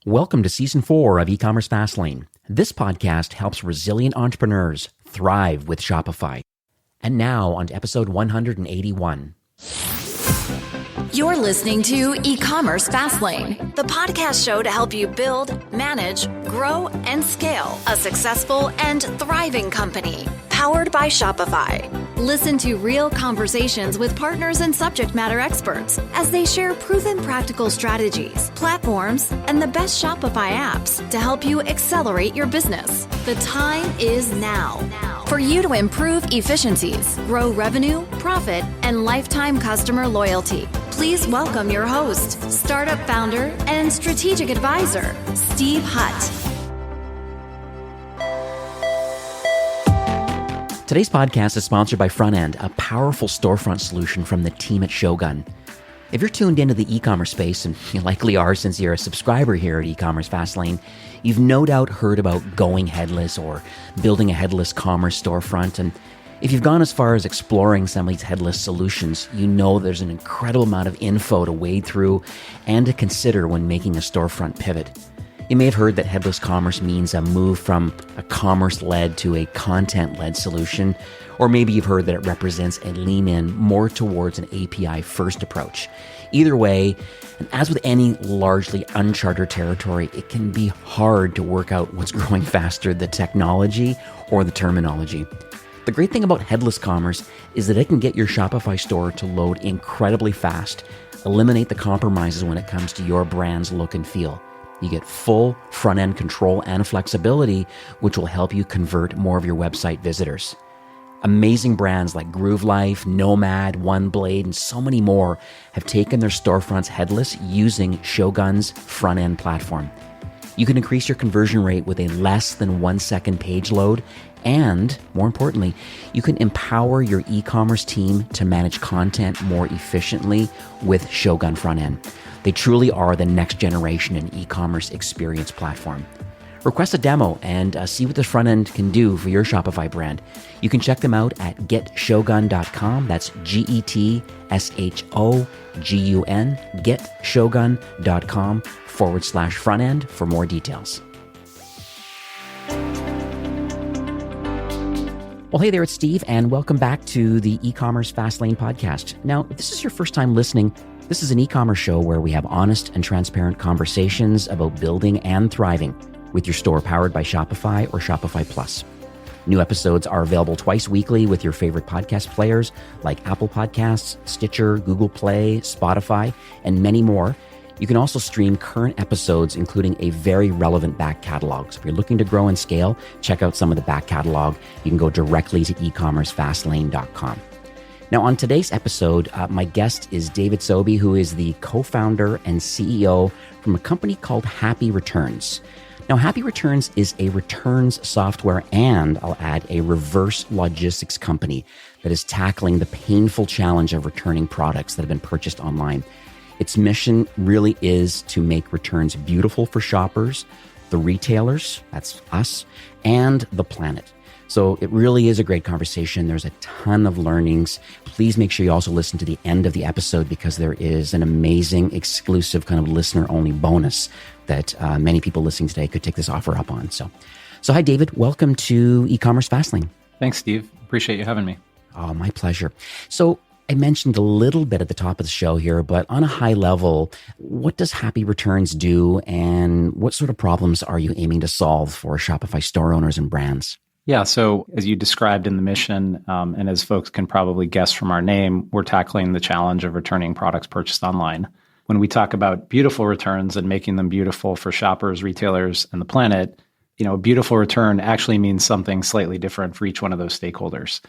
Welcome to Season 4 of E-commerce Fastlane. This podcast helps resilient entrepreneurs thrive with Shopify. And now on to episode 181. You're listening to E-commerce Fastlane, the podcast show to help you build, manage, grow, and scale a successful and thriving company, powered by Shopify. Listen to real conversations with partners and subject matter experts as they share proven practical strategies, platforms, and the best Shopify apps to help you accelerate your business. The time is now for you to improve efficiencies, grow revenue, profit, and lifetime customer loyalty. Please welcome your host, startup founder, and strategic advisor, Steve Hutt. Today's podcast is sponsored by Frontend, a powerful storefront solution from the team at Shogun. If you're tuned into the e-commerce space, and you likely are since you're a subscriber here at E-commerce Fastlane, you've no doubt heard about going headless or building a headless commerce storefront. And if you've gone as far as exploring some of these headless solutions, you know there's an incredible amount of info to wade through and to consider when making a storefront pivot. You may have heard that headless commerce means a move from a commerce-led to a content-led solution, or maybe you've heard that it represents a lean-in more towards an API-first approach. Either way, and as with any largely uncharted territory, it can be hard to work out what's growing faster, the technology or the terminology. The great thing about headless commerce is that it can get your Shopify store to load incredibly fast, eliminate the compromises when it comes to your brand's look and feel. You get full front-end control and flexibility, which will help you convert more of your website visitors. Amazing brands like Groove Life, Nomad, OneBlade, and so many more have taken their storefronts headless using Shogun's front-end platform. You can increase your conversion rate with a less than 1 second page load, and more importantly, you can empower your e-commerce team to manage content more efficiently with Shogun Frontend. They truly are the next generation in e-commerce experience platform. Request a demo and see what the front end can do for your Shopify brand. You can check them out at getshogun.com. That's GETSHOGUN, getshogun.com/front end for more details. Well, hey there, it's Steve, and welcome back to the E-commerce Fastlane podcast. Now, if this is your first time listening, this is an e-commerce show where we have honest and transparent conversations about building and thriving with your store powered by Shopify or Shopify Plus. New episodes are available twice weekly with your favorite podcast players like Apple Podcasts, Stitcher, Google Play, Spotify, and many more. You can also stream current episodes, including a very relevant back catalog. So if you're looking to grow and scale, check out some of the back catalog. You can go directly to ecommercefastlane.com. Now, on today's episode, my guest is David Sobey, who is the co-founder and CEO from a company called Happy Returns. Now, Happy Returns is a returns software and, I'll add, a reverse logistics company that is tackling the painful challenge of returning products that have been purchased online. Its mission really is to make returns beautiful for shoppers, the retailers, that's us, and the planet. So it really is a great conversation. There's a ton of learnings. Please make sure you also listen to the end of the episode because there is an amazing exclusive kind of listener-only bonus that many people listening today could take this offer up on. So hi, David. Welcome to E-commerce Fastlane. Thanks, Steve. Appreciate you having me. Oh, my pleasure. So I mentioned a little bit at the top of the show here, but on a high level, what does Happy Returns do and what sort of problems are you aiming to solve for Shopify store owners and brands? Yeah, so as you described in the mission, and as folks can probably guess from our name, we're tackling the challenge of returning products purchased online. When we talk about beautiful returns and making them beautiful for shoppers, retailers, and the planet, a beautiful return actually means something slightly different for each one of those stakeholders.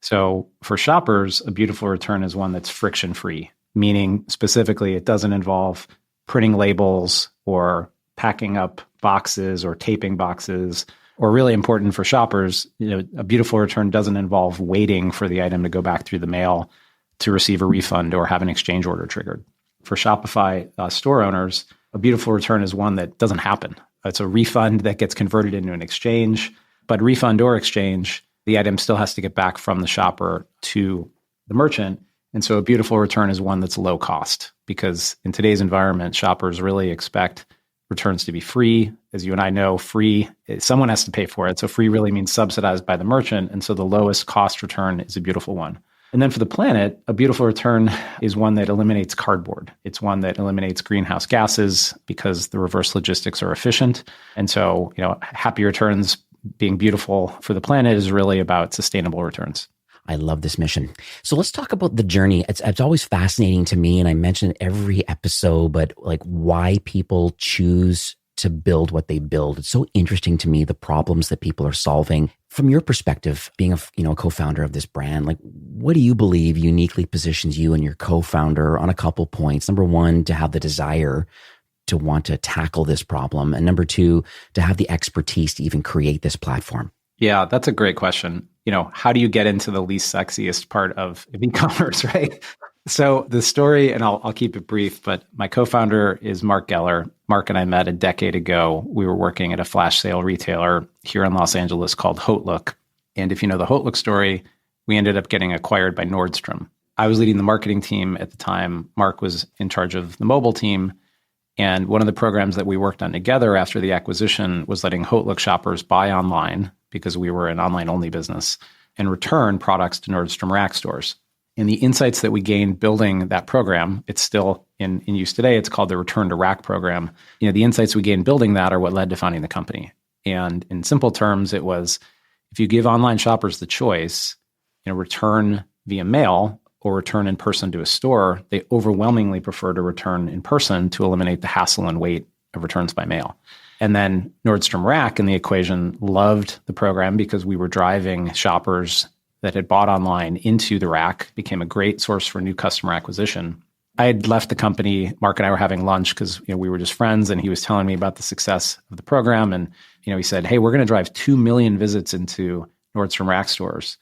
So for shoppers, a beautiful return is one that's friction-free, meaning specifically it doesn't involve printing labels or packing up boxes or taping boxes. Or really important for shoppers, a beautiful return doesn't involve waiting for the item to go back through the mail to receive a refund or have an exchange order triggered. For Shopify store owners, a beautiful return is one that doesn't happen. It's a refund that gets converted into an exchange, but refund or exchange, the item still has to get back from the shopper to the merchant. And so a beautiful return is one that's low cost because in today's environment, shoppers really expect returns to be free. As you and I know, free, someone has to pay for it. So free really means subsidized by the merchant. And so the lowest cost return is a beautiful one. And then for the planet, a beautiful return is one that eliminates cardboard. It's one that eliminates greenhouse gases because the reverse logistics are efficient. And so, happy returns being beautiful for the planet is really about sustainable returns. I love this mission. So let's talk about the journey. It's always fascinating to me, and I mention it every episode, but like why people choose to build what they build. It's so interesting to me, the problems that people are solving. From your perspective, being a co-founder of this brand, like what do you believe uniquely positions you and your co-founder on a couple points? Number one, to have the desire to want to tackle this problem. And number two, to have the expertise to even create this platform. Yeah, that's a great question. How do you get into the least sexiest part of e-commerce, right? So the story, and I'll keep it brief, but my co-founder is Mark Geller. Mark and I met a decade ago. We were working at a flash sale retailer here in Los Angeles called Hotlook. And if you know the Hotlook story, we ended up getting acquired by Nordstrom. I was leading the marketing team at the time. Mark was in charge of the mobile team. And one of the programs that we worked on together after the acquisition was letting Hotlook shoppers buy online, because we were an online-only business, and return products to Nordstrom Rack stores. And the insights that we gained building that program, it's still in use today. It's called the Return to Rack program. The insights we gained building that are what led to founding the company. And in simple terms, it was, if you give online shoppers the choice, return via mail or return in person to a store, they overwhelmingly prefer to return in person to eliminate the hassle and wait of returns by mail. And then Nordstrom Rack in the equation loved the program because we were driving shoppers that had bought online into the Rack, became a great source for new customer acquisition. I had left the company. Mark and I were having lunch because we were just friends, and he was telling me about the success of the program. And he said, "Hey, we're going to drive 2 million visits into Nordstrom Rack stores,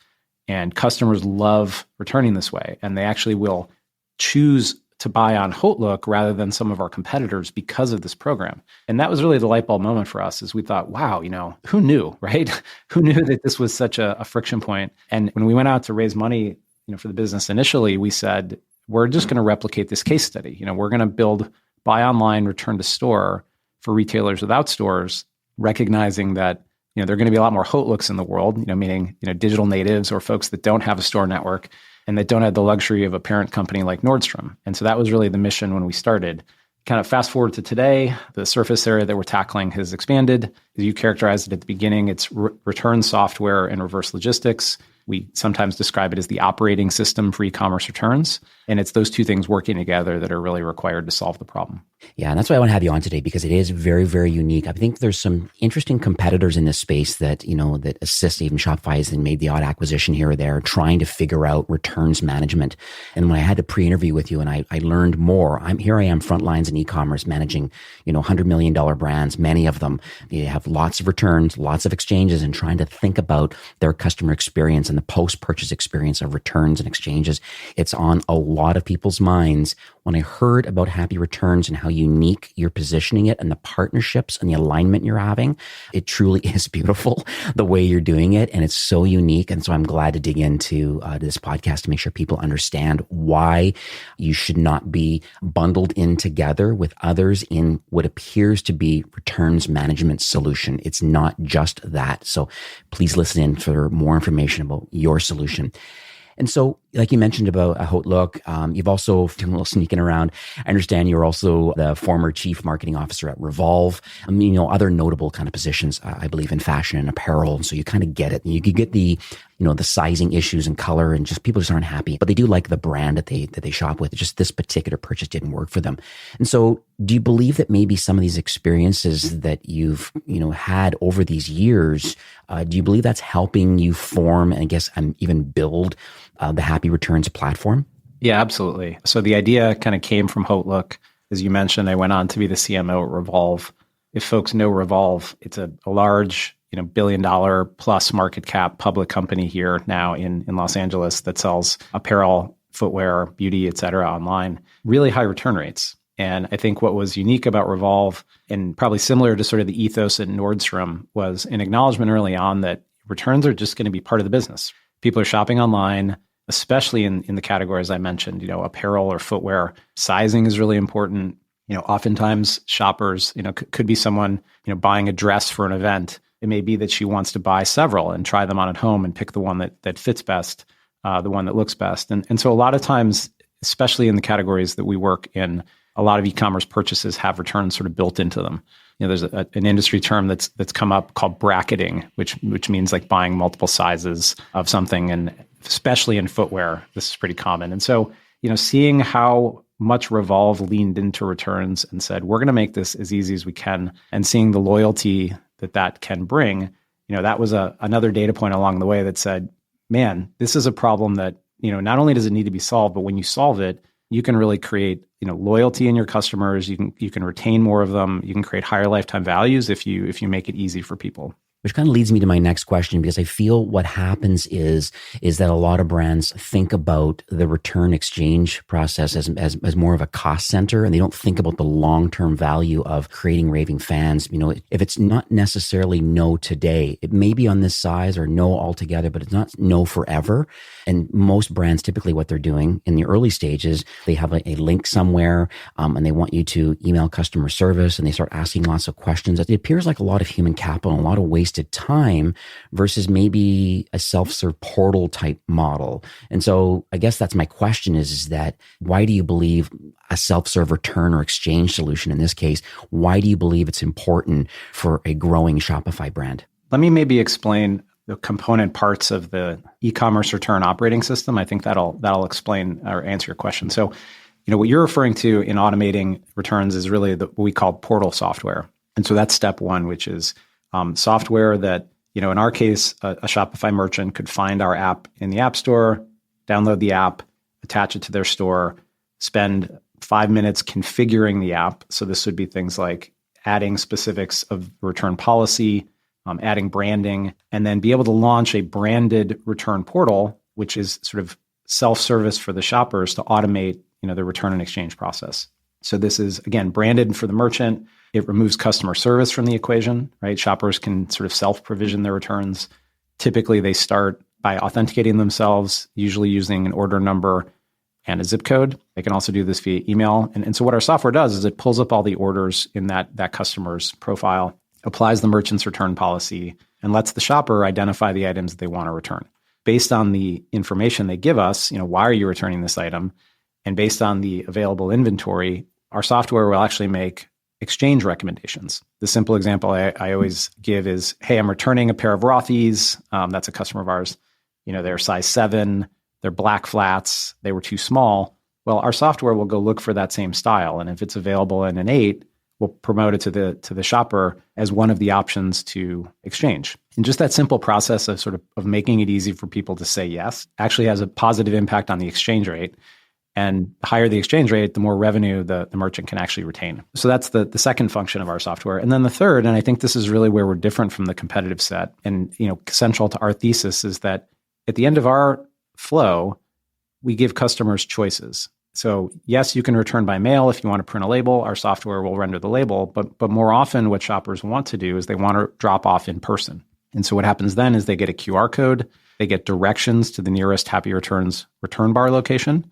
and customers love returning this way, and they actually will choose to buy on Hotlook rather than some of our competitors because of this program." And that was really the light bulb moment for us, as we thought, wow, who knew, right? Who knew that this was such a friction point? And when we went out to raise money, for the business initially, we said, we're just going to replicate this case study. We're going to build buy online, return to store for retailers without stores, recognizing that there are going to be a lot more Hotlooks in the world, meaning digital natives or folks that don't have a store network and that don't have the luxury of a parent company like Nordstrom. And so that was really the mission when we started. Kind of fast forward to today, the surface area that we're tackling has expanded. As you characterized it at the beginning, it's return software and reverse logistics. We sometimes describe it as the operating system for e-commerce returns. And it's those two things working together that are really required to solve the problem. Yeah, and that's why I want to have you on today, because it is very, very unique. I think there's some interesting competitors in this space that, that assist. Even Shopify has made the odd acquisition here or there, trying to figure out returns management. And when I had the pre-interview with you and I learned more, I am front lines in e-commerce managing, $100 million brands, many of them. They have lots of returns, lots of exchanges, and trying to think about their customer experience and the post-purchase experience of returns and exchanges. It's on a lot of people's minds. When I heard about Happy Returns and how unique you're positioning it and the partnerships and the alignment you're having, it truly is beautiful the way you're doing it. And it's so unique. And so I'm glad to dig into this podcast to make sure people understand why you should not be bundled in together with others in what appears to be returns management solution. It's not just that. So please listen in for more information about your solution. And so, like you mentioned about Hotlook, you've also done a little sneaking around. I understand you're also the former chief marketing officer at Revolve. Other notable kind of positions, I believe, in fashion and apparel. And so you kind of get it. You could get the sizing issues and color, and just people just aren't happy. But they do like the brand that they shop with. Just this particular purchase didn't work for them. And so, do you believe that maybe some of these experiences that you've had over these years, do you believe that's helping you form and I guess even build the Happy Returns platform? Yeah, absolutely. So the idea kind of came from Hotlook. As you mentioned, I went on to be the CMO at Revolve. If folks know Revolve, it's a large, $1 billion plus market cap public company here now in Los Angeles that sells apparel, footwear, beauty, et cetera, online. Really high return rates. And I think what was unique about Revolve, and probably similar to sort of the ethos at Nordstrom, was an acknowledgement early on that returns are just going to be part of the business. People are shopping online, especially in the categories I mentioned, apparel or footwear. Sizing is really important. Oftentimes shoppers, could be someone, buying a dress for an event. It may be that she wants to buy several and try them on at home and pick the one that fits best, the one that looks best. And so a lot of times, especially in the categories that we work in, a lot of e-commerce purchases have returns sort of built into them. There's an industry term that's come up called bracketing, which means like buying multiple sizes of something, and especially in footwear, this is pretty common. And so, seeing how much Revolve leaned into returns and said, we're going to make this as easy as we can, and seeing the loyalty that can bring, that was another data point along the way that said, man, this is a problem that, not only does it need to be solved, but when you solve it, you can really create, loyalty in your customers. You can retain more of them. You can create higher lifetime values if you make it easy for people. Which kind of leads me to my next question, because I feel what happens is that a lot of brands think about the return exchange process as more of a cost center, and they don't think about the long-term value of creating raving fans. If it's not necessarily no today, it may be on this size or no altogether, but it's not no forever. And most brands, typically what they're doing in the early stages, they have a link somewhere, and they want you to email customer service, and they start asking lots of questions. It appears like a lot of human capital, a lot of wasted time versus maybe a self-serve portal type model. And so I guess that's my question is that why do you believe a self-serve return or exchange solution in this case, why do you believe it's important for a growing Shopify brand? Let me maybe explain the component parts of the e-commerce return operating system. I think that'll explain or answer your question. So, what you're referring to in automating returns is really what we call portal software. And so that's step one, which is software that, in our case, a Shopify merchant could find our app in the App Store, download the app, attach it to their store, spend 5 minutes configuring the app. So this would be things like adding specifics of return policy, adding branding, and then be able to launch a branded return portal, which is sort of self-service for the shoppers to automate, the return and exchange process. So this is, again, branded for the merchant. It removes customer service from the equation, right? Shoppers can sort of self-provision their returns. Typically, they start by authenticating themselves, usually using an order number and a zip code. They can also do this via email. And so what our software does is it pulls up all the orders in that customer's profile, applies the merchant's return policy, and lets the shopper identify the items that they want to return. Based on the information they give us, why are you returning this item? And based on the available inventory, our software will actually make exchange recommendations. The simple example I always give is, hey, I'm returning a pair of Rothy's. That's a customer of ours. They're size 7, they're black flats, they were too small. Well, our software will go look for that same style. And if it's available in an 8, we'll promote it to the shopper as one of the options to exchange. And just that simple process of of making it easy for people to say yes actually has a positive impact on the exchange rate. And the higher the exchange rate, the more revenue the merchant can actually retain. So that's the second function of our software. And then the third, and I think this is really where we're different from the competitive set, and central to our thesis is that at the end of our flow, we give customers choices. So yes, you can return by mail if you want to print a label. Our software will render the label, but more often what shoppers want to do is they want to drop off in person. And so what happens then is they get a QR code, they get directions to the nearest Happy Returns return bar location.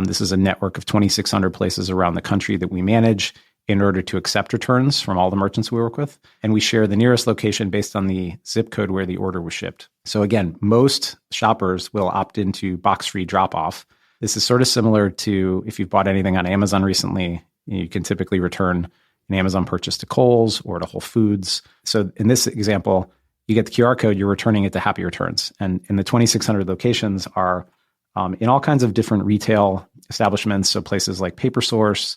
This is a network of 2,600 places around the country that we manage in order to accept returns from all the merchants we work with. And we share the nearest location based on the zip code where the order was shipped. So again, most shoppers will opt into box-free drop-off. This is sort of similar to if you've bought anything on Amazon recently, you can typically return an Amazon purchase to Kohl's or to Whole Foods. So in this example, you get the QR code, you're returning it to Happy Returns. And in the 2,600 locations are in all kinds of different retail establishments, so places like Paper Source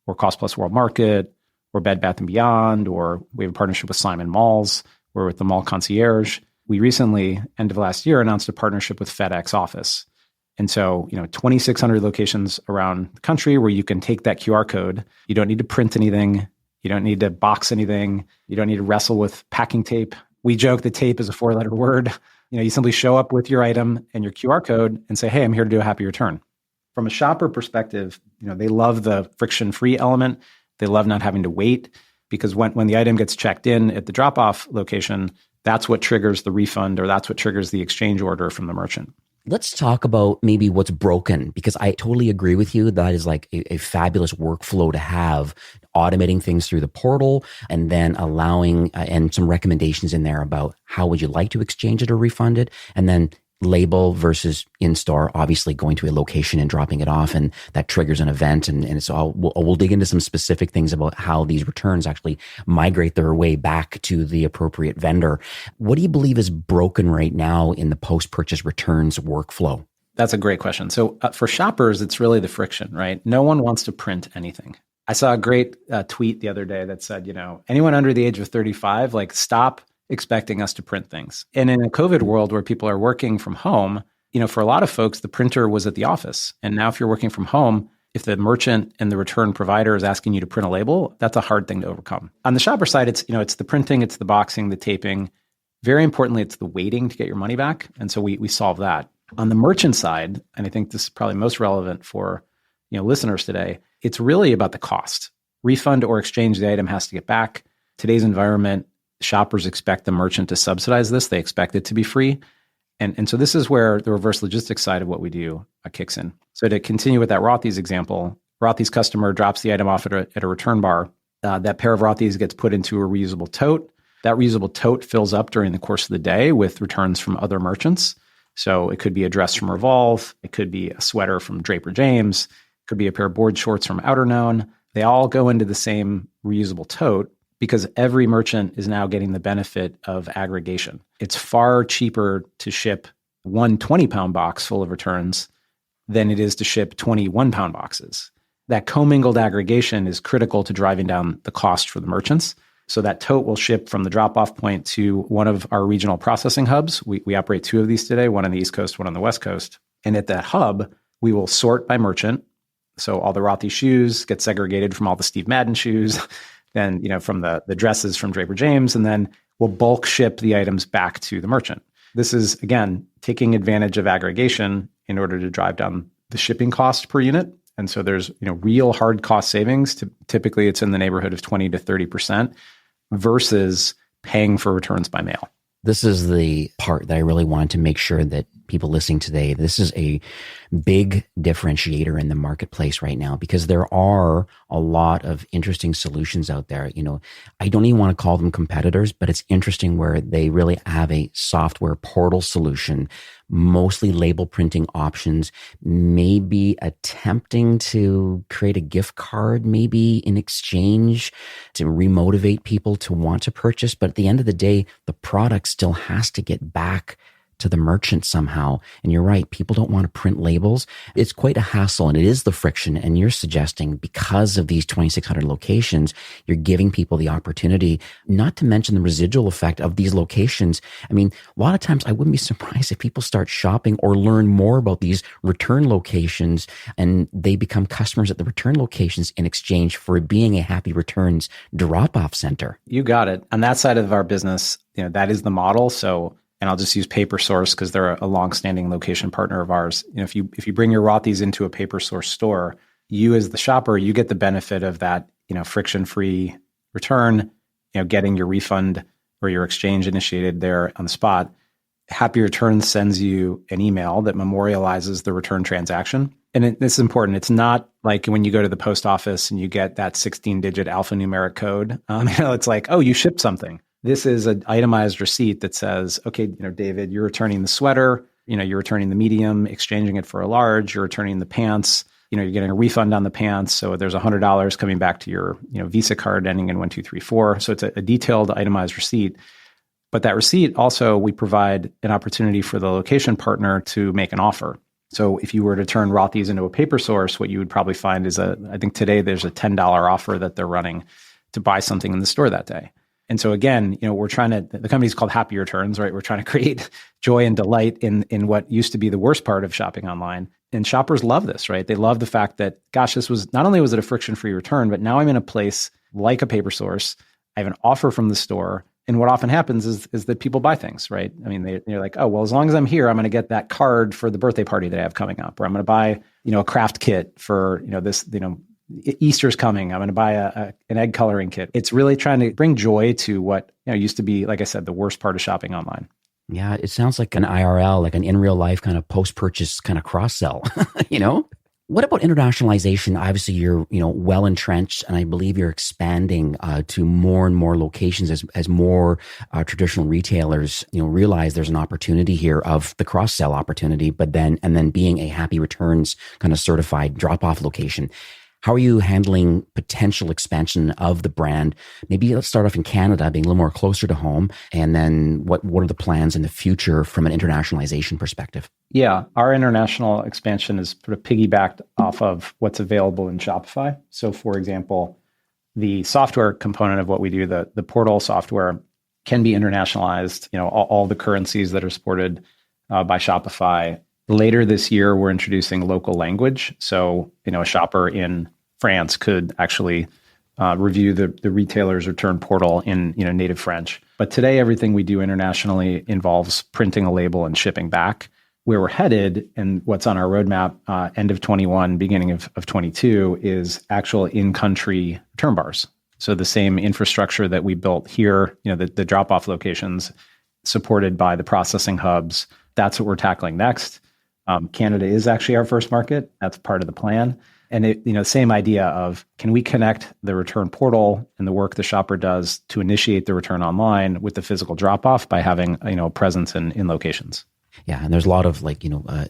or Cost Plus World Market or Bed Bath & Beyond, or we have a partnership with Simon Malls. We're with the Mall Concierge. We recently, end of last year, announced a partnership with FedEx Office. And so, 2,600 locations around the country where you can take that QR code. You don't need to print anything. You don't need to box anything. You don't need to wrestle with packing tape. We joke that tape is a 4-letter word. You simply show up with your item and your QR code and say, hey, I'm here to do a happy return. From a shopper perspective, they love the friction-free element. They love not having to wait, because when the item gets checked in at the drop-off location, that's what triggers the refund, or that's what triggers the exchange order from the merchant. Let's talk about maybe what's broken, because I totally agree with you. That is like a fabulous workflow to have, automating things through the portal and then allowing and some recommendations in there about how would you like to exchange it or refund it. And then label versus in-store, obviously going to a location and dropping it off, and that triggers an event. And so we'll dig into some specific things about how these returns actually migrate their way back to the appropriate vendor. What do you believe is broken right now in the post-purchase returns workflow? That's a great question. So for shoppers, it's really the friction, right? No one wants to print anything. I saw a great tweet the other day that said, anyone under the age of 35, like, stop expecting us to print things. And in a COVID world where people are working from home, for a lot of folks, the printer was at the office. And now if you're working from home, if the merchant and the return provider is asking you to print a label, that's a hard thing to overcome. On the shopper side, it's the printing, it's the boxing, the taping. Very importantly, it's the waiting to get your money back. And so we solve that. On the merchant side, and I think this is probably most relevant for listeners today, it's really about the cost. Refund or exchange the item has to get back. Today's environment, shoppers expect the merchant to subsidize this. They expect it to be free. And so this is where the reverse logistics side of what we do kicks in. So to continue with that Rothy's example, Rothy's customer drops the item off at a return bar. That pair of Rothy's gets put into a reusable tote. That reusable tote fills up during the course of the day with returns from other merchants. So it could be a dress from Revolve. It could be a sweater from Draper James. It could be a pair of board shorts from Outerknown. They all go into the same reusable tote, because every merchant is now getting the benefit of aggregation. It's far cheaper to ship one 20-pound box full of returns than it is to ship 20 1-pound boxes. That commingled aggregation is critical to driving down the cost for the merchants. So that tote will ship from the drop-off point to one of our regional processing hubs. We operate 2 of these today, one on the East Coast, one on the West Coast. And at that hub, we will sort by merchant. So all the Rothy shoes get segregated from all the Steve Madden shoes. Then, from the dresses from Draper James, and then we'll bulk ship the items back to the merchant. This is, again, taking advantage of aggregation in order to drive down the shipping cost per unit. And so there's, real hard cost savings. Typically, it's in the neighborhood of 20 to 30% versus paying for returns by mail. This is the part that I really want to make sure that people listening today, this is a big differentiator in the marketplace right now, because there are a lot of interesting solutions out there. I don't even want to call them competitors, but it's interesting where they really have a software portal solution, mostly label printing options, maybe attempting to create a gift card, maybe in exchange to remotivate people to want to purchase. But at the end of the day, the product still has to get back to the merchant somehow. And you're right, people don't want to print labels. It's quite a hassle, and it is the friction. And you're suggesting, because of these 2,600 locations, you're giving people the opportunity, not to mention the residual effect of these locations. I mean, a lot of times I wouldn't be surprised if people start shopping or learn more about these return locations, and they become customers at the return locations in exchange for being a Happy Returns drop-off center. You got it. On that side of our business, that is the model. So, and I'll just use PaperSource because they're a longstanding location partner of ours. If you bring your Rothy's into a PaperSource store, you as the shopper, you get the benefit of that, friction-free return, getting your refund or your exchange initiated there on the spot. Happy Returns sends you an email that memorializes the return transaction. And this is important. It's not like when you go to the post office and you get that 16-digit alphanumeric code. It's like, oh, you shipped something. This is an itemized receipt that says, okay, David, you're returning the sweater, you're returning the medium, exchanging it for a large, you're returning the pants, you're getting a refund on the pants. So there's $100 coming back to your, Visa card ending in 1234. So it's a detailed itemized receipt. But that receipt also, we provide an opportunity for the location partner to make an offer. So if you were to turn Rothy's into a PaperSource, what you would probably find is I think today there's a $10 offer that they're running to buy something in the store that day. And so again, the company's called Happy Returns, right? We're trying to create joy and delight in what used to be the worst part of shopping online. And shoppers love this, right? They love the fact that, gosh, this was, not only was it a friction-free return, but now I'm in a place like a PaperSource. I have an offer from the store. And what often happens is that people buy things, right? I mean, they're like, oh, well, as long as I'm here, I'm going to get that card for the birthday party that I have coming up, or I'm going to buy, a craft kit for, this, Easter's coming. I'm going to buy an egg coloring kit. It's really trying to bring joy to what used to be, like I said, the worst part of shopping online. Yeah, it sounds like an IRL, like an in real life kind of post-purchase kind of cross-sell, you know? What about internationalization? Obviously, you're, well entrenched, and I believe you're expanding to more and more locations as more traditional retailers, realize there's an opportunity here of the cross-sell opportunity, but then being a Happy Returns kind of certified drop-off location. How are you handling potential expansion of the brand? Maybe let's start off in Canada, being a little more closer to home. And then what are the plans in the future from an internationalization perspective? Yeah, our international expansion is sort of piggybacked off of what's available in Shopify. So for example, the software component of what we do, the portal software can be internationalized, all the currencies that are supported by Shopify. Later this year, we're introducing local language. So, a shopper in France could actually review the retailer's return portal in, native French. But today, everything we do internationally involves printing a label and shipping back. Where we're headed and what's on our roadmap, end of 21, beginning of 22, is actual in-country return bars. So the same infrastructure that we built here, the drop-off locations supported by the processing hubs, that's what we're tackling next. Canada is actually our first market. That's part of the plan. And same idea of, can we connect the return portal and the work the shopper does to initiate the return online with the physical drop-off by having, a presence in locations. Yeah, and there's a lot of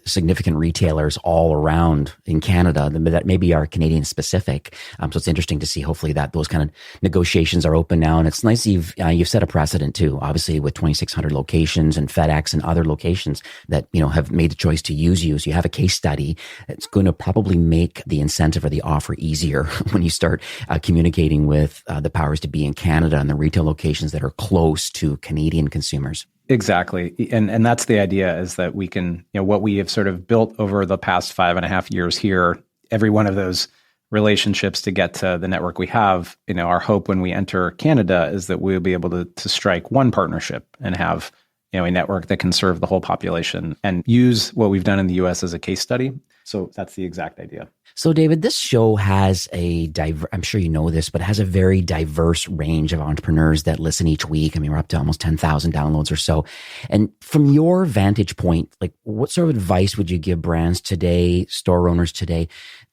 significant retailers all around in Canada that maybe are Canadian specific. So it's interesting to see, hopefully, that those kind of negotiations are open now. And it's nice you've set a precedent too, obviously with 2,600 locations and FedEx and other locations that have made the choice to use you. So you have a case study that's going to probably make the incentive or the offer easier when you start communicating with the powers to be in Canada and the retail locations that are close to Canadian consumers. Exactly. And that's the idea, is that we can, what we have sort of built over the past 5.5 years here, every one of those relationships to get to the network we have, our hope when we enter Canada is that we'll be able to strike one partnership and have, a network that can serve the whole population and use what we've done in the US as a case study. So that's the exact idea. So David, this show has I'm sure you know this, but it has a very diverse range of entrepreneurs that listen each week. I mean, we're up to almost 10,000 downloads or so. And from your vantage point, what sort of advice would you give brands today, store owners today?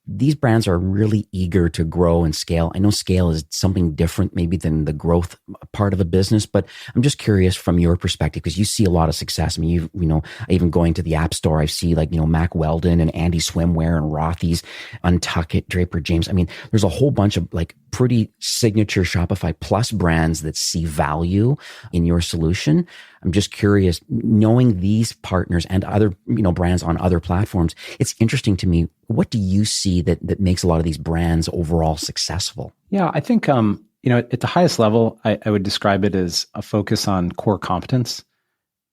These brands are really eager to grow and scale. I know scale is something different maybe than the growth part of a business, but I'm just curious from your perspective, because you see a lot of success. I mean, even going to the App Store, I see Mac Weldon and Andy Swimwear and Rothy's, Untuckit, Draper James. I mean, there's a whole bunch of pretty signature Shopify Plus brands that see value in your solution. I'm just curious, knowing these partners and other, brands on other platforms, it's interesting to me. What do you see that makes a lot of these brands overall successful? Yeah, I think, at the highest level, I would describe it as a focus on core competence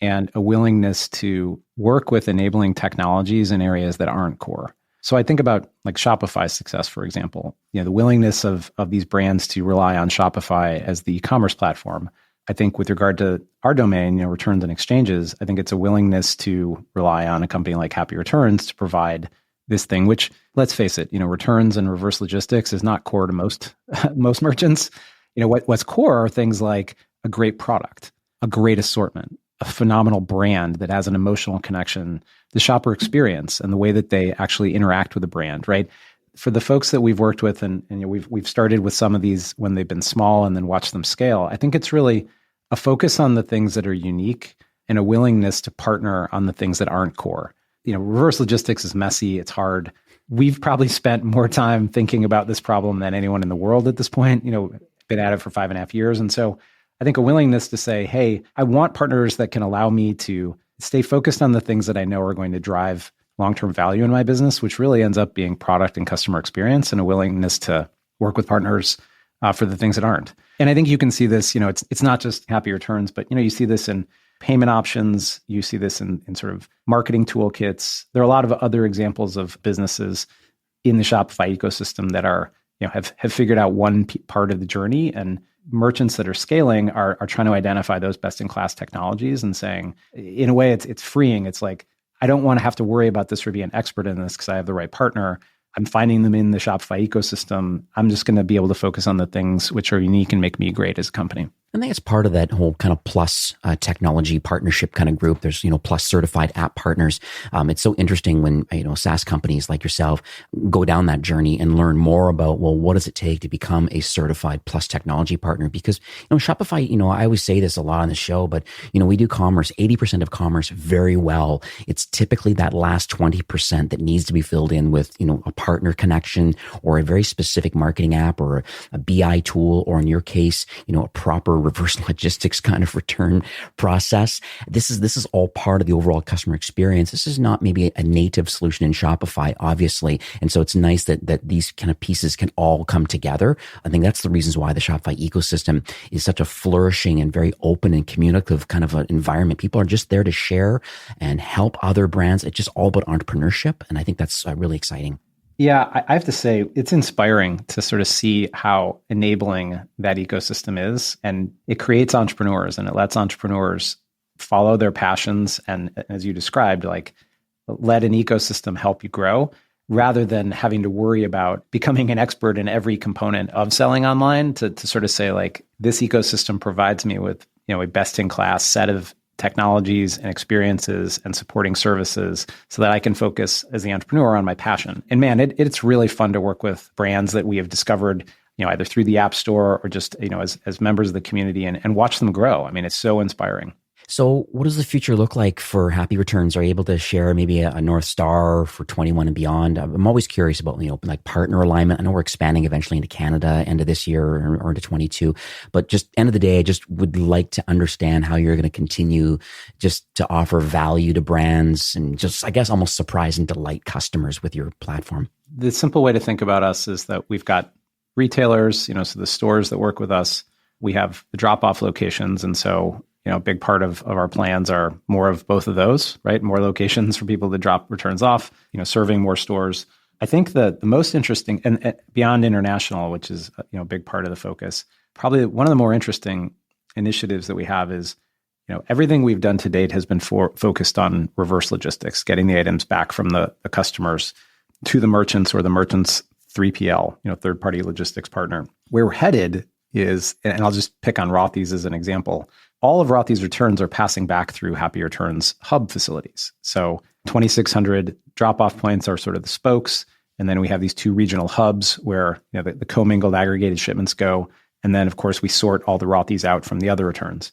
and a willingness to work with enabling technologies in areas that aren't core. So I think about Shopify's success, for example, the willingness of these brands to rely on Shopify as the e-commerce platform. I think with regard to our domain, returns and exchanges, I think it's a willingness to rely on a company like Happy Returns to provide this thing, which, let's face it, returns and reverse logistics is not core to most merchants. What's core are things like a great product, a great assortment, a phenomenal brand that has an emotional connection, the shopper experience, and the way that they actually interact with the brand, right? For the folks that we've worked with, and we've started with some of these when they've been small and then watched them scale, I think it's really a focus on the things that are unique and a willingness to partner on the things that aren't core. Reverse logistics is messy, it's hard. We've probably spent more time thinking about this problem than anyone in the world at this point, been at it for 5.5 years. And so I think a willingness to say, hey, I want partners that can allow me to stay focused on the things that I know are going to drive long-term value in my business, which really ends up being product and customer experience, and a willingness to work with partners for the things that aren't. And I think you can see this, it's not just Happy Returns, but you see this in payment options, you see this in sort of marketing toolkits. There are a lot of other examples of businesses in the Shopify ecosystem that are, have figured out one part of the journey, and merchants that are scaling are trying to identify those best-in-class technologies and saying, in a way, it's freeing. It's like, I don't want to have to worry about this or be an expert in this because I have the right partner. I'm finding them in the Shopify ecosystem. I'm just going to be able to focus on the things which are unique and make me great as a company. I think it's part of that whole kind of plus technology partnership kind of group. There's, plus certified app partners. It's so interesting when, SaaS companies like yourself go down that journey and learn more about, well, what does it take to become a certified plus technology partner? Because, Shopify, I always say this a lot on the show, but, we do commerce, 80% of commerce very well. It's typically that last 20% that needs to be filled in with, a partner connection or a very specific marketing app or a BI tool, or in your case, a proper reverse logistics kind of return process. This is all part of the overall customer experience. This is not maybe a native solution in Shopify, obviously. And so it's nice that these kind of pieces can all come together. I think that's the reasons why the Shopify ecosystem is such a flourishing and very open and communicative kind of an environment. People are just there to share and help other brands. It's just all about entrepreneurship. And I think that's really exciting. Yeah, I have to say, it's inspiring to sort of see how enabling that ecosystem is. And it creates entrepreneurs and it lets entrepreneurs follow their passions. And as you described, like let an ecosystem help you grow rather than having to worry about becoming an expert in every component of selling online to sort of say like, this ecosystem provides me with, a best in class set of technologies and experiences and supporting services so that I can focus as the entrepreneur on my passion. And man, it's really fun to work with brands that we have discovered, either through the App Store or just, as members of the community and watch them grow. I mean, it's so inspiring. So what does the future look like for Happy Returns? Are you able to share maybe a North Star for 21 and beyond? I'm always curious about, like partner alignment. I know we're expanding eventually into Canada end of this year or into 22, but just end of the day, I just would like to understand how you're going to continue just to offer value to brands and just, I guess, almost surprise and delight customers with your platform. The simple way to think about us is that we've got retailers, so the stores that work with us, we have the drop-off locations. And so a big part of our plans are more of both of those, right? More locations for people to drop returns off, serving more stores. I think that the most interesting, and beyond international, which is a big part of the focus, probably one of the more interesting initiatives that we have is, everything we've done to date has been focused on reverse logistics, getting the items back from the customers to the merchants or the merchants' 3PL, third-party logistics partner. Where we're headed is, and I'll just pick on Rothy's as an example, all of Rothy's returns are passing back through Happy Returns hub facilities. So 2,600 drop-off points are sort of the spokes. And then we have these two regional hubs where the commingled aggregated shipments go. And then, of course, we sort all the Rothy's out from the other returns.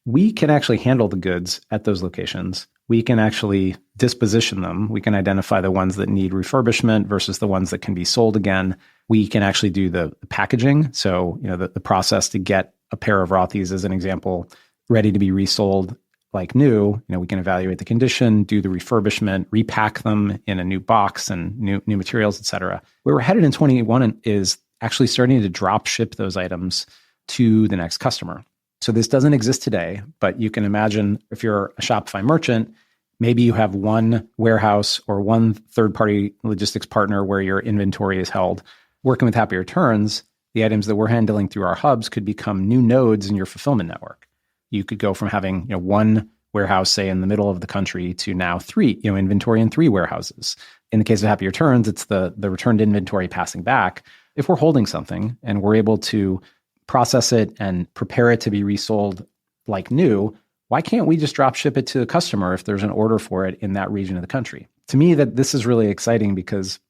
We can actually handle the goods at those locations. We can actually disposition them. We can identify the ones that need refurbishment versus the ones that can be sold again. We can actually do the packaging. So, the process to get a pair of Rothy's, as an example, ready to be resold like new, we can evaluate the condition, do the refurbishment, repack them in a new box and new materials, et cetera. Where we're headed in 21 is actually starting to drop ship those items to the next customer. So this doesn't exist today, but you can imagine if you're a Shopify merchant, maybe you have one warehouse or one third-party logistics partner where your inventory is held. Working with Happy Returns, the items that we're handling through our hubs could become new nodes in your fulfillment network. You could go from having one warehouse, say in the middle of the country, to now three, inventory in three warehouses. In the case of Happy Returns, it's the returned inventory passing back. If we're holding something and we're able to process it and prepare it to be resold like new, why can't we just drop ship it to the customer if there's an order for it in that region of the country? To me, that this is really exciting because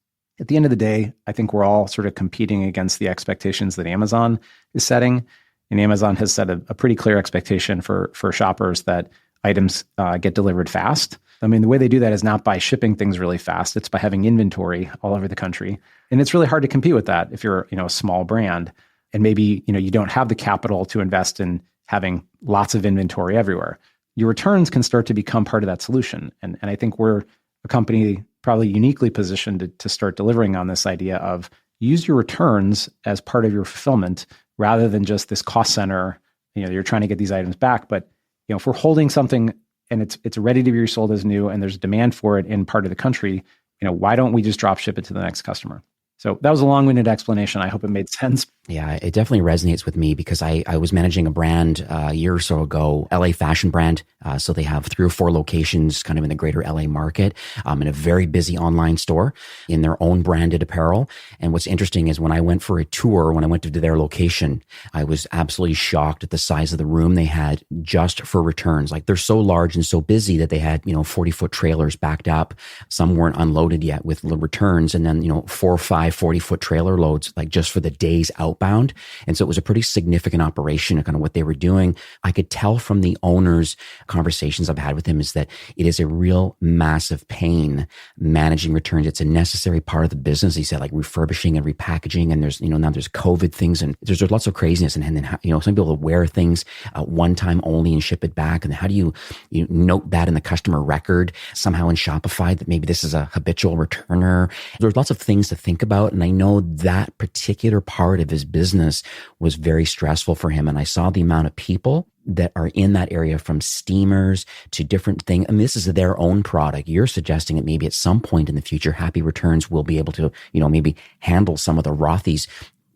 at the end of the day, I think we're all sort of competing against the expectations that Amazon is setting. And Amazon has set a pretty clear expectation for shoppers that items get delivered fast. I mean, the way they do that is not by shipping things really fast. It's by having inventory all over the country. And it's really hard to compete with that if you're a small brand. And maybe you don't have the capital to invest in having lots of inventory everywhere. Your returns can start to become part of that solution. And I think we're a company probably uniquely positioned to start delivering on this idea of use your returns as part of your fulfillment rather than just this cost center. You're trying to get these items back, but if we're holding something and it's ready to be resold as new and there's demand for it in part of the country, why don't we just drop ship it to the next customer? So that was a long-winded explanation. I hope it made sense. Yeah, it definitely resonates with me because I was managing a brand a year or so ago, LA fashion brand. So they have 3 or 4 locations kind of in the greater LA market, in a very busy online store in their own branded apparel. And what's interesting is when I went for a tour, when I went to their location, I was absolutely shocked at the size of the room they had just for returns. Like they're so large and so busy that they had, 40-foot trailers backed up. Some weren't unloaded yet with the returns. And then, 4 or 5 40-foot trailer loads, like just for the days outbound. And so it was a pretty significant operation, kind of what they were doing. I could tell from the owner's conversations I've had with him is that it is a real massive pain managing returns. It's a necessary part of the business. He said like refurbishing and repackaging, and there's, now there's COVID things and there's lots of craziness. And then, some people wear things one time only and ship it back. And how do you note that in the customer record somehow in Shopify that maybe this is a habitual returner? There's lots of things to think about. And I know that particular part of his business was very stressful for him. And I saw the amount of people that are in that area, from steamers to different things. And this is their own product. You're suggesting that maybe at some point in the future, Happy Returns will be able to, maybe handle some of the Rothy's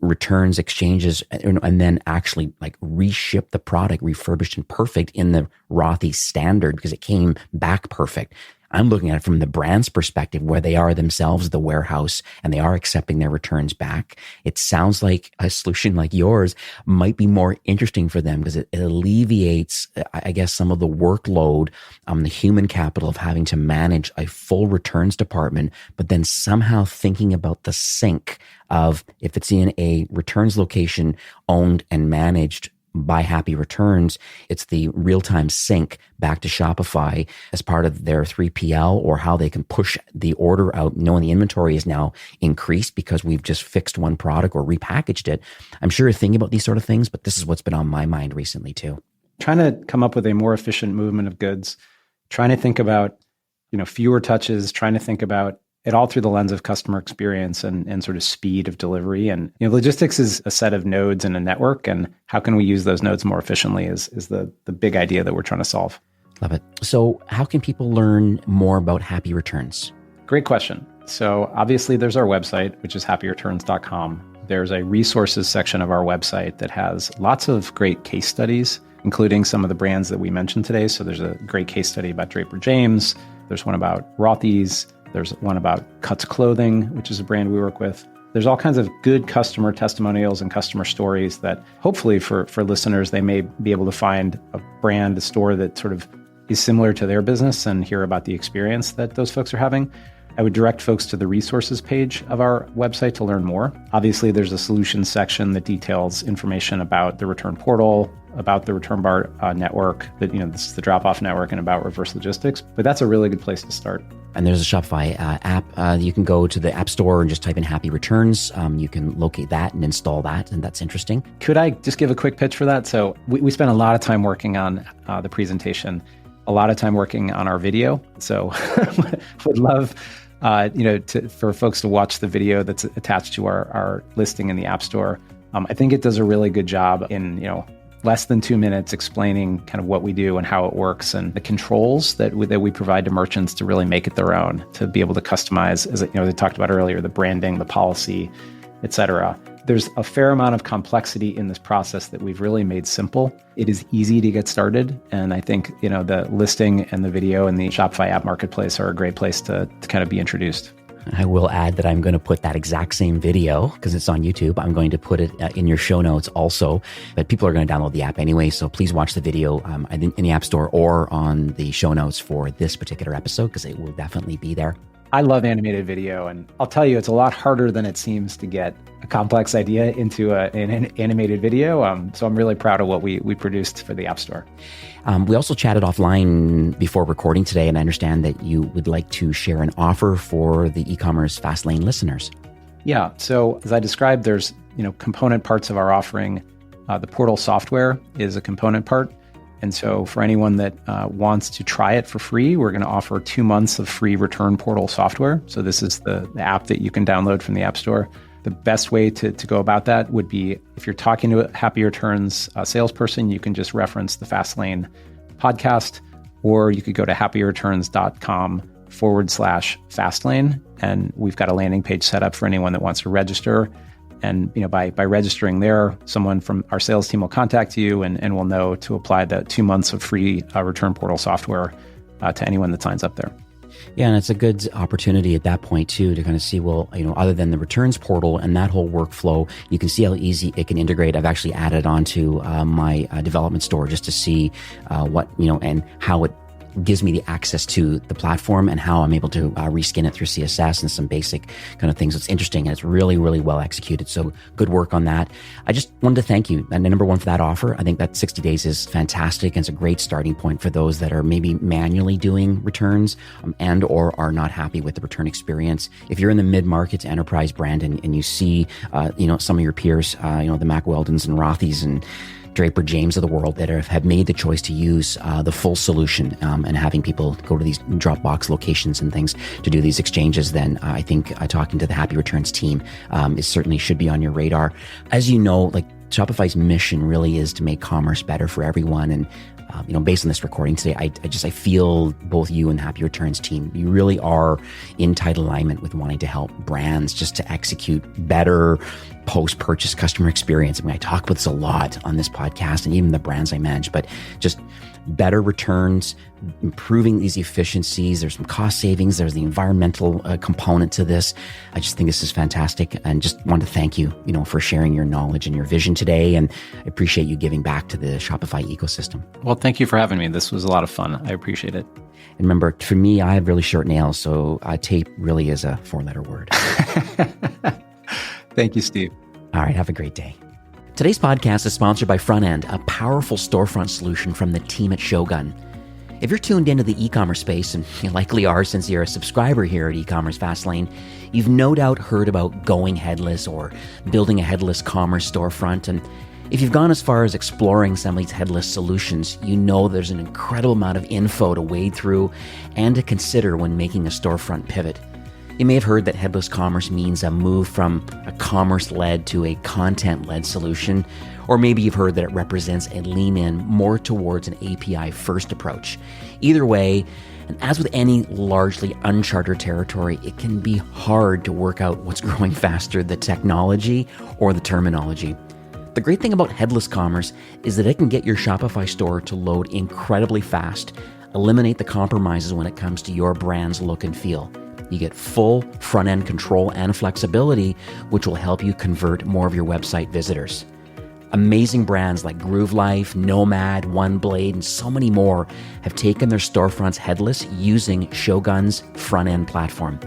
returns, exchanges, and then actually like reship the product refurbished and perfect in the Rothy standard because it came back perfect. I'm looking at it from the brand's perspective, where they are themselves the warehouse and they are accepting their returns back. It sounds like a solution like yours might be more interesting for them because it alleviates, I guess, some of the workload, the human capital of having to manage a full returns department, but then somehow thinking about the sync of if it's in a returns location owned and managed by Happy Returns, it's the real-time sync back to Shopify as part of their 3PL, or how they can push the order out knowing the inventory is now increased because we've just fixed one product or repackaged it. I'm sure you're thinking about these sort of things, but this is what's been on my mind recently too. Trying to come up with a more efficient movement of goods, trying to think about, fewer touches, trying to think about it all through the lens of customer experience and sort of speed of delivery. And logistics is a set of nodes in a network, and how can we use those nodes more efficiently is the big idea that we're trying to solve. Love it. So how can people learn more about Happy Returns? Great question. So obviously there's our website, which is happyreturns.com. There's a resources section of our website that has lots of great case studies, including some of the brands that we mentioned today. So there's a great case study about Draper James. There's one about Rothy's. There's one about Cuts Clothing, which is a brand we work with. There's all kinds of good customer testimonials and customer stories that hopefully for listeners, they may be able to find a brand, a store that sort of is similar to their business and hear about the experience that those folks are having. I would direct folks to the resources page of our website to learn more. Obviously, there's a solutions section that details information about the return portal, about the Return Bar network, that this is the drop-off network, and about reverse logistics. But that's a really good place to start. And there's a Shopify app. You can go to the App Store and just type in Happy Returns. You can locate that and install that, and that's interesting. Could I just give a quick pitch for that? So we spent a lot of time working on the presentation, a lot of time working on our video. So would love for folks to watch the video that's attached to our listing in the App Store. I think it does a really good job in less than 2 minutes explaining kind of what we do and how it works and the controls that we provide to merchants to really make it their own, to be able to customize, as I talked about earlier, the branding, the policy, et cetera. There's a fair amount of complexity in this process that we've really made simple. It is easy to get started. And I think, the listing and the video and the Shopify app marketplace are a great place to kind of be introduced. I will add that I'm going to put that exact same video, because it's on YouTube. I'm going to put it in your show notes also, but people are going to download the app anyway. So please watch the video in the App Store or on the show notes for this particular episode, because it will definitely be there. I love animated video, and I'll tell you, it's a lot harder than it seems to get a complex idea into an animated video. So I'm really proud of what we produced for the App Store. We also chatted offline before recording today, and I understand that you would like to share an offer for the e-commerce Fastlane listeners. Yeah. So as I described, there's component parts of our offering. The portal software is a component part. And so for anyone that wants to try it for free, we're going to offer 2 months of free return portal software. So this is the app that you can download from the App Store. The best way to go about that would be, if you're talking to a Happy Returns salesperson, you can just reference the Fastlane podcast, or you could go to happyreturns.com shopify.com/fastlane. And we've got a landing page set up for anyone that wants to register. And by registering there, someone from our sales team will contact you and will know to apply the 2 months of free return portal software to anyone that signs up there. Yeah, and it's a good opportunity at that point too to kind of see, well, other than the returns portal and that whole workflow, you can see how easy it can integrate. I've actually added onto my development store just to see what, and how it gives me the access to the platform and how I'm able to reskin it through CSS and some basic kind of things. It's interesting and it's really, really well executed. So good work on that. I just wanted to thank you. And number one, for that offer. I think that 60 days is fantastic. And it's a great starting point for those that are maybe manually doing returns and or are not happy with the return experience. If you're in the mid-market to enterprise brand and you see, some of your peers, the Mac Weldons and Rothys and Draper James of the world that have made the choice to use the full solution and having people go to these Dropbox locations and things to do these exchanges, then I think talking to the Happy Returns team is certainly should be on your radar. As you know, Shopify's mission really is to make commerce better for everyone. And based on this recording today, I feel both you and the Happy Returns team, you really are in tight alignment with wanting to help brands just to execute better post-purchase customer experience. I mean, I talk about this a lot on this podcast and even the brands I manage, but just better returns, improving these efficiencies. There's some cost savings. There's the environmental component to this. I just think this is fantastic and just want to thank you, for sharing your knowledge and your vision today. And I appreciate you giving back to the Shopify ecosystem. Well, thank you for having me. This was a lot of fun. I appreciate it. And remember, for me, I have really short nails, so tape really is a 4-letter word. Thank you, Steve. All right, have a great day. Today's podcast is sponsored by Frontend, a powerful storefront solution from the team at Shogun. If you're tuned into the e-commerce space, and you likely are since you're a subscriber here at E-commerce Fastlane, you've no doubt heard about going headless or building a headless commerce storefront. And if you've gone as far as exploring some of these headless solutions, you know there's an incredible amount of info to wade through and to consider when making a storefront pivot. You may have heard that headless commerce means a move from a commerce-led to a content-led solution, or maybe you've heard that it represents a lean-in more towards an API-first approach. Either way, and as with any largely uncharted territory, it can be hard to work out what's growing faster, the technology or the terminology. The great thing about headless commerce is that it can get your Shopify store to load incredibly fast, eliminate the compromises when it comes to your brand's look and feel. You get full front-end control and flexibility, which will help you convert more of your website visitors. Amazing brands like Groove Life, Nomad, OneBlade, and so many more have taken their storefronts headless using Shogun's front-end platform.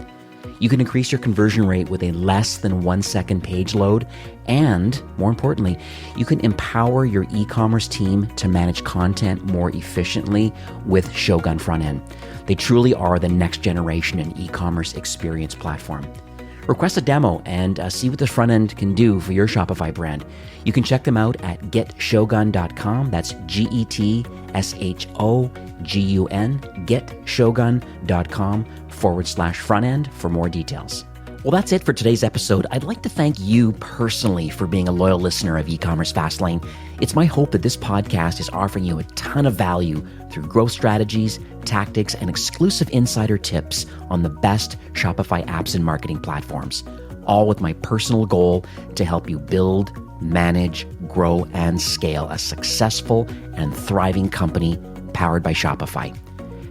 You can increase your conversion rate with a less than 1 second page load, and more importantly, you can empower your e-commerce team to manage content more efficiently with Shogun Frontend. They truly are the next generation in e-commerce experience platform. Request a demo and see what the front end can do for your Shopify brand. You can check them out at getshogun.com. That's GETSHOGUN, getshogun.com/front end for more details. Well, that's it for today's episode. I'd like to thank you personally for being a loyal listener of E-commerce Fastlane. It's my hope that this podcast is offering you a ton of value through growth strategies, tactics, and exclusive insider tips on the best Shopify apps and marketing platforms, all with my personal goal to help you build, manage, grow, and scale a successful and thriving company powered by Shopify.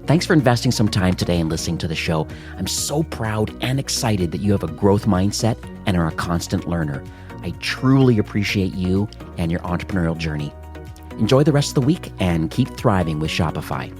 Thanks for investing some time today and listening to the show. I'm so proud and excited that you have a growth mindset and are a constant learner. I truly appreciate you and your entrepreneurial journey. Enjoy the rest of the week and keep thriving with Shopify.